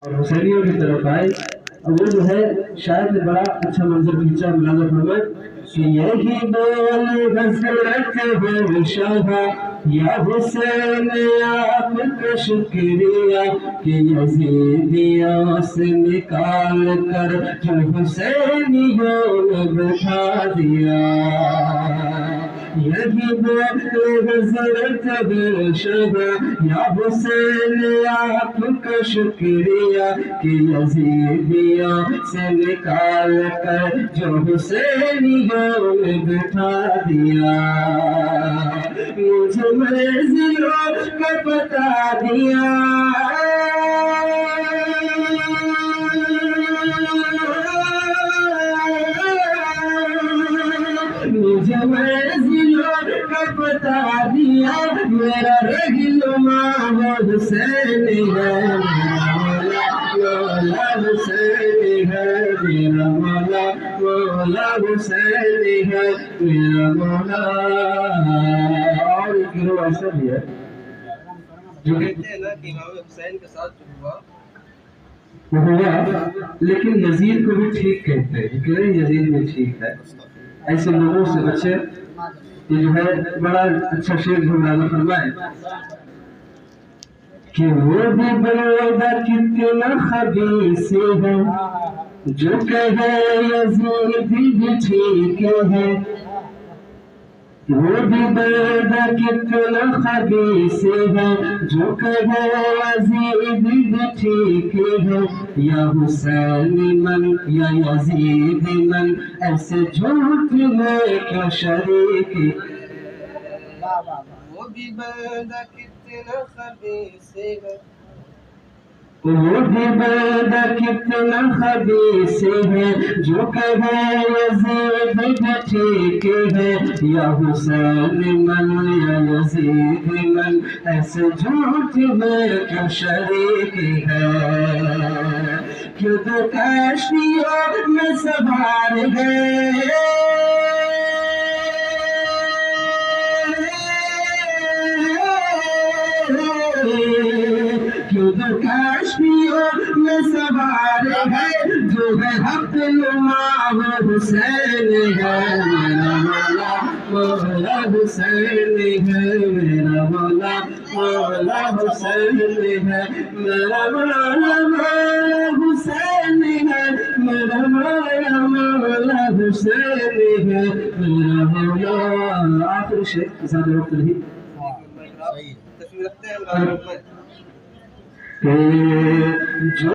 اور حسینیوں کی طرف آئے اور وہ جو ہے شاید نے بڑا اچھا منظر کھینچا ملازہ فرمائے کہ یہی بول حضرت ہے شاہ یا حسین آپ کا شکریہ کہ یزیدیوں سے نکال کر جو حسینیوں نے بٹھا دیا یہی بول حضرت ہے شاہ یا حسین آپ کا شکریہ کہ یزیدیوں سے نکال کر جو حسینیوں نے بٹھا دیا مجھے منزلوں کا بتا دیا مجھے منزلوں کا بتا دیا میرا رہنما وہ حسین ہے مولا حسین ہے میرا مولا مولا حسین ہے میرا مولا اور ایک گروہ ایسا بھی ہے جو کہتے ہیں نا کہ امام حسین کے ساتھ جو ہوا وہ ہوا لیکن یزید کو بھی ٹھیک کہتے ہیں کہ یزید بھی ٹھیک ہے ایسے لوگوں سے بچے یہ جو ہے بڑا اچھا شعر جو ملازہ فرمائے کہ وہ بھی بندہ کتنا خبیث ہے جو کہے یزید بھی ٹھیک ہے وہ بھی بندہ کتنا خبیث ہے جو کہے یزید بھی ٹھیک ہے یا حسین من یا یزید من ایسے جھوٹ میں کیا شریک وہ بھی بندہ کتنا خبیث ہے وہ بھی بندہ کتنا خبیث ہے جو کہے یزید بھی ٹھیک ہے یا حسین من یا یزید من ایسے جھوٹ میں کیا شریک ہے کیوں تو کشتیوں میں سوار ہے کیوں تو کشتیوں میں سوار ہے جو ہے حق نما وہ حسین ہے میرا مولا مولا حسین ہے میرا مولا مولا حسین ہے میرا مولا مولا حسین ہے میرا مولا مولا حسین ہے میرا مولا آخر شیخ زیادہ وقت نہیں تصویر رکھتے ہیں جو